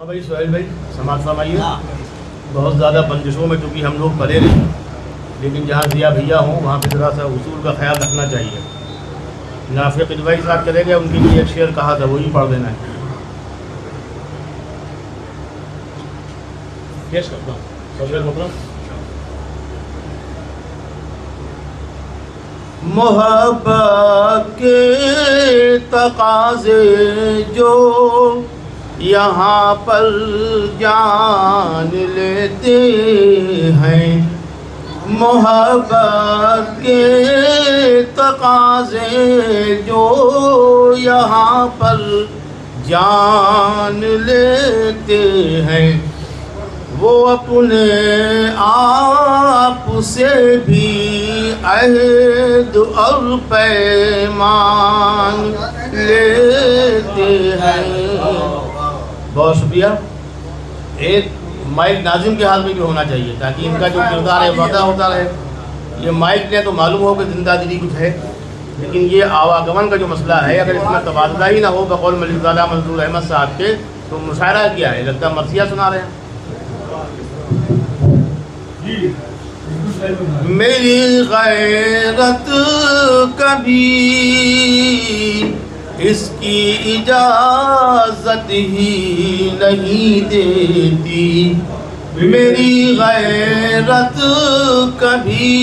ہاں بھائی سہیل بھائی سماعت فرمائیے. بہت زیادہ بندشوں میں چونکہ ہم لوگ پڑے نہیں، لیکن جہاں ضیاء بھیا ہوں وہاں پہ ذرا سا اصول کا خیال رکھنا چاہیے. نافع قدوائی صاحب چلے گئے، ان کے لیے ایک شعر کہا تھا وہی پڑھ دینا ہے. پیش کرتا ہوں سہیل مکرم. محبت کے تقاضے جو یہاں پر جان لیتے ہیں، محبت کے تقاضے جو یہاں پر جان لیتے ہیں، وہ اپنے آپ سے بھی عہد اور پیمان لیتے ہیں. بہت شکریہ. ایک مائک ناظم کے حال میں بھی ہونا چاہیے تاکہ ان کا جو کردار ہے وعدہ ہوتا رہے. یہ مائک نے تو معلوم ہو کہ زندہ دلی کچھ ہے، لیکن یہ آواگمن کا جو مسئلہ ہے اگر اس میں تبادلہ ہی نہ ہو بقول ملک زادہ منظور احمد صاحب کے تو مشاعرہ کیا ہے؟ لگتا ہے مرثیہ سنا رہے ہیں. میری غیرت کبھی اس کی اجازت ہی نہیں دیتی، میری غیرت کبھی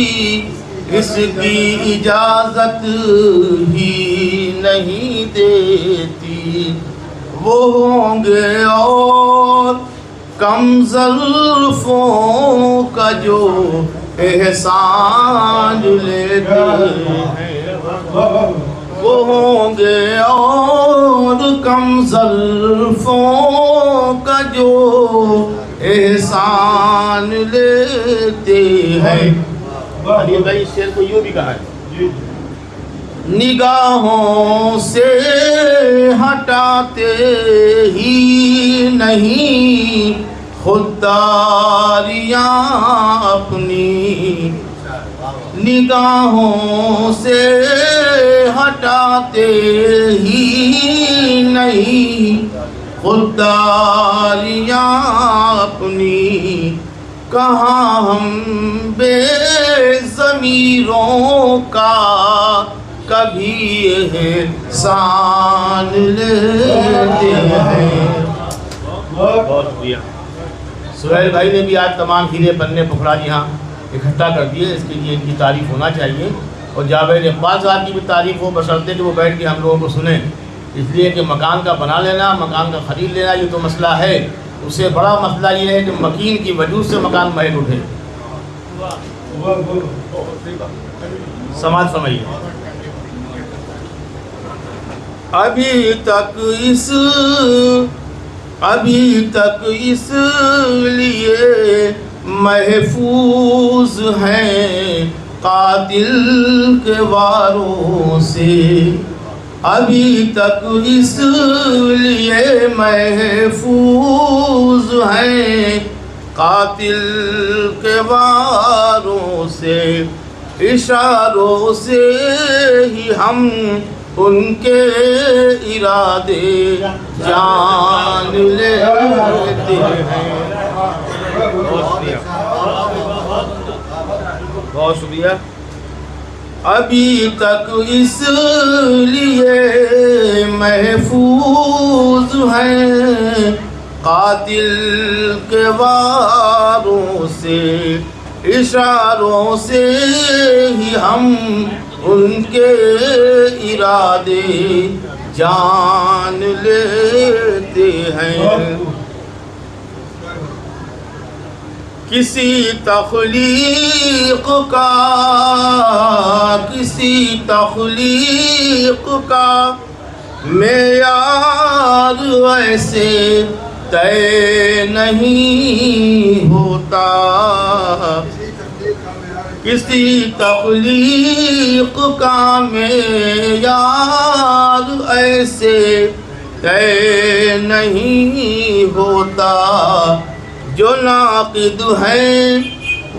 اس کی اجازت ہی نہیں دیتی. وہ ہوں گے اور کم زلفوں کا جو احسان لیتے ہیں، وہ ہوں گے اور کم زلفوں کا جو احسان لیتے ہیں. علی بھائی اس شعر کو یوں بھی کہا ہے: نگاہوں سے ہٹاتے ہی نہیں خودداریاں اپنی، نگاہوں سے ہٹاتے ہی نہیں خودداریاں اپنی. کہاں ہم بے ضمیروں کا کبھی احسان لیتے ہیں. بہت شکریہ. سہیل بھائی نے بھی آج تمام ہیرے پنے پکھڑا یہاں اکٹھا کر دیے، اس کے لیے ان کی تعریف ہونا چاہیے. اور جاوید اقبال صاحب کی بھی تعریف ہو بشرطے کہ وہ بیٹھ کے ہم لوگوں کو سنیں، اس لیے کہ مکان کا بنا لینا، مکان کا خرید لینا یہ تو مسئلہ ہے، اس سے بڑا مسئلہ یہ ہے کہ مکین کی وجود سے مکان مہک اٹھے. سماعت فرمائیے. ابھی تک اس لیے محفوظ ہیں قاتل کے واروں سے، ابھی تک اس لیے محفوظ ہیں قاتل کے واروں سے. اشاروں سے ہی ہم ان کے ارادے جان لیتے ہیں. بہت شکریہ. ابھی تک اس لیے محفوظ ہیں قاتل کے واروں سے، اشاروں سے ہی ہم ان کے ارادے جان لیتے ہیں. کسی تخلیق کا معیار ایسے طے نہیں ہوتا، کسی تخلیق کا معیار ایسے طے نہیں ہوتا. جو ناقد ہیں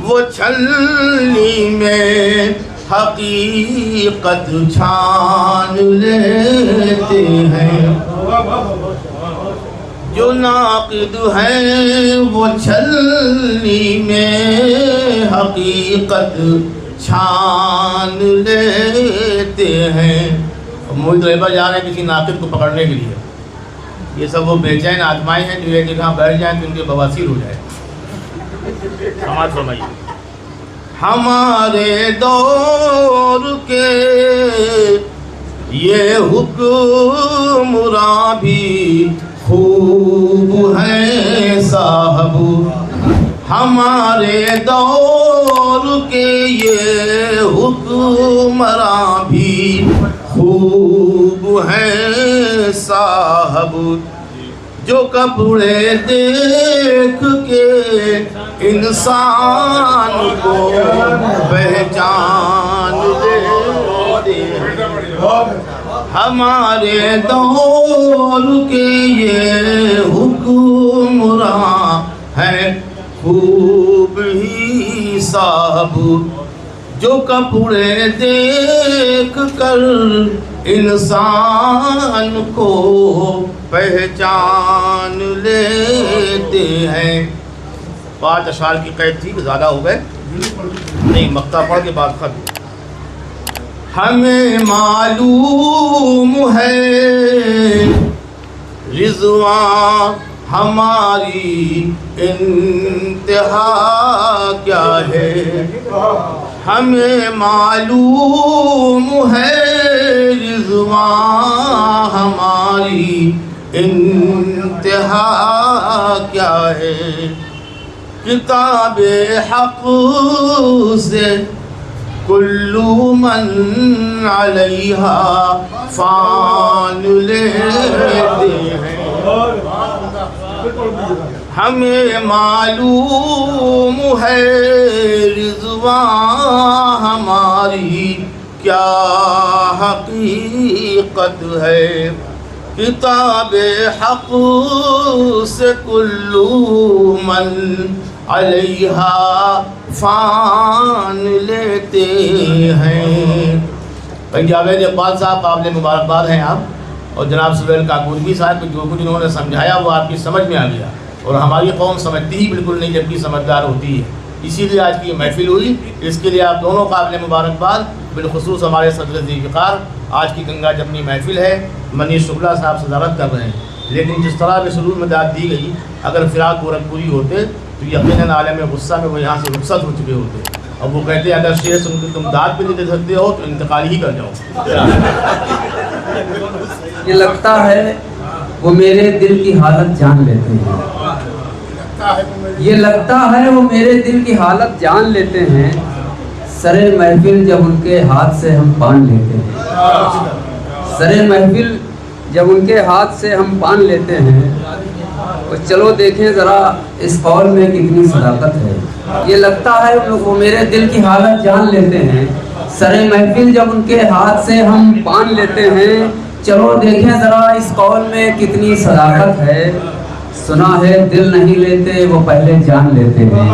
وہ چھلنی میں حقیقت چھان لیتے ہیں. جو ناقد ہیں وہ چھلنی میں حقیقت چھان لیتے ہیں. مولوی طلبہ جا رہے ہیں کسی ناقد کو پکڑنے کے لیے. یہ سب وہ بے چین آدمائیں ہیں جو ایک جگہ بیٹھ جائیں تو ان کے بواسیر ہو جائے. سماعت فرمائیے. ہمارے دور کے یہ حکمراں بھی خوب ہیں صاحب. ہمارے دور کے یہ حکمراں بھی خوب ہیں صاحب. جو کپڑے دیکھ کے انسان کو پہچان لیتے ہیں. ہمارے دور کے یہ حکمراں ہیں خوب ہی صاحب. جو کپڑے دیکھ کر انسان کو پہچان لیتے ہیں. 5 اشعار کی قید تھی کہ زیادہ ہو گئے نہیں، مقطع پڑھ کے بعد ختم. ہمیں معلوم ہے رضوان ہماری انتہا کیا ہے. ہمیں معلوم ہے رضوان ہماری انتہا کیا ہے. کتاب حق سے کل من علیہا فان لیتے ہیں. ہمیں معلوم ہے رضوان ہماری کیا حقیقت ہے. کتاب حق سے کل من علیہا فان لیتے ہیں. جاوید اقبال صاحب قابل مبارکباد ہیں آپ، اور جناب سہیل کاکوری صاحب جو کچھ انہوں نے سمجھایا وہ آپ کی سمجھ میں آ گیا. اور ہماری قوم سمجھتی ہی بالکل نہیں جبکہ سمجھدار ہوتی ہے. اسی لیے آج کی یہ محفل ہوئی. اس کے لیے آپ دونوں قابل مبارکباد. بالخصوص ہمارے صدر ذوالفقار آج کی گنگا جمنی محفل ہے، منیش شکلا صاحب صدارت کر رہے ہیں. لیکن جس طرح بھی سرور مداد دی گئی، اگر فراق گورکھپوری ہوتے تو یقیناً عالم غصہ میں وہ یہاں سے رخصت ہو چکے ہوتے. اب وہ کہتے ہیں اگر شعر سن کے تم داد بھی نہیں دے سکتے ہو تو انتقال ہی کر جاؤ. یہ لگتا ہے وہ میرے دل کی حالت جان لیتے ہیں. یہ لگتا ہے وہ میرے دل کی حالت جان لیتے ہیں. سرے محفل جب ان کے ہاتھ سے ہم پان لیتے ہیں. سرے محفل جب ان کے ہاتھ سے ہم پان لیتے ہیں. اور چلو دیکھیں ذرا اس قول میں کتنی صداقت ہے. یہ لگتا ہے وہ میرے دل کی حالت جان لیتے ہیں. سرے محفل جب ان کے ہاتھ سے ہم پان لیتے ہیں. چلو دیکھیں ذرا اس قول میں کتنی صداقت ہے. سنا ہے دل نہیں لیتے وہ پہلے جان لیتے ہیں.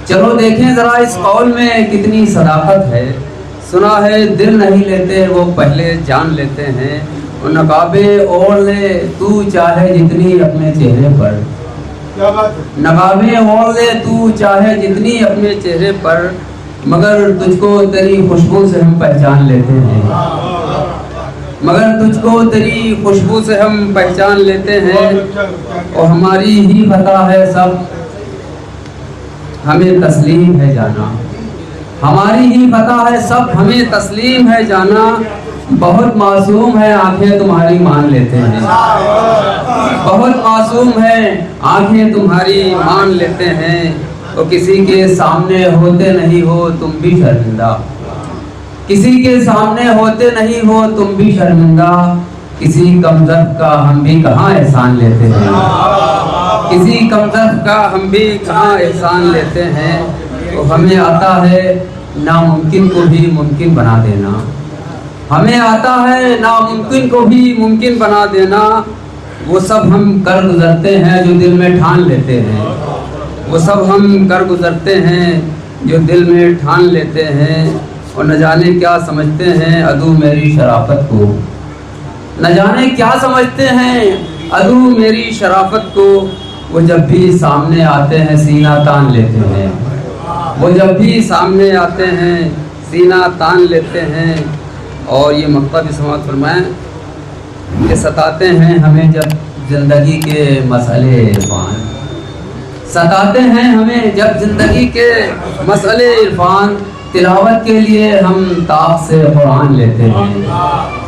چلو دیکھیں ذرا اس قول میں کتنی صداقت ہے. سنا ہے دل نہیں لیتے وہ پہلے جان لیتے ہیں. اور نقابیں اوڑھ لے تو چاہے جتنی اپنے چہرے پر. نقابیں اوڑھ لے تو چاہے جتنی اپنے چہرے پر. مگر تجھ کو تیری خوشبو سے ہم پہچان لیتے ہیں. مگر تجھ کو تیری خوشبو سے ہم پہچان لیتے ہیں. اور ہماری ہی خطا ہے سب ہمیں تسلیم ہے جانا. ہماری ہی خطا ہے سب ہمیں تسلیم ہے جانا. بہت معصوم ہے آنکھیں تمہاری مان لیتے ہیں. بہت معصوم ہے آنکھیں تمہاری مان لیتے ہیں. اور کسی کے سامنے ہوتے نہیں ہو تم بھی شرمندہ. کسی کے سامنے ہوتے نہیں ہو تم بھی شرمندہ. کسی کمزرف کا ہم بھی کہاں احسان لیتے ہیں. کسی کمزرف کا ہم بھی کہاں احسان لیتے ہیں. تو ہمیں آتا ہے ناممکن کو بھی ممکن بنا دینا. ہمیں آتا ہے ناممکن کو بھی ممکن بنا دینا. وہ سب ہم کر گزرتے ہیں جو دل میں ٹھان لیتے ہیں. وہ سب ہم کر گزرتے ہیں جو دل میں ٹھان لیتے ہیں. اور نہ جانے کیا سمجھتے ہیں عدو میری شرافت کو. نہ جانے کیا سمجھتے ہیں عدو میری شرافت کو وہ جب بھی سامنے آتے ہیں سینہ تان لیتے ہیں، وہ جب بھی سامنے آتے ہیں سینہ تان لیتے ہیں۔ اور یہ مقطع بھی سماعت فرمائیں کہ ستاتے ہیں ہمیں جب زندگی کے مسئلے عرفان، ستاتے ہیں ہمیں جب زندگی کے مسئلے عرفان، تلاوت کے لیے ہم طاق سے قرآن لیتے ہیں،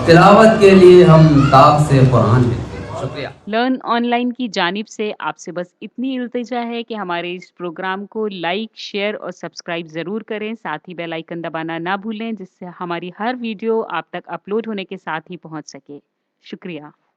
تلاوت کے لیے ہم طاق سے قرآن لیتے ہیں۔ شکریہ۔ لرن آن لائن کی جانب سے آپ سے بس اتنی التجا ہے کہ ہمارے اس پروگرام کو لائک، شیئر اور سبسکرائب ضرور کریں، ساتھ ہی بیل آئیکن دبانا نہ بھولیں، جس سے ہماری ہر ویڈیو آپ تک اپلوڈ ہونے کے ساتھ ہی پہنچ سکے۔ شکریہ۔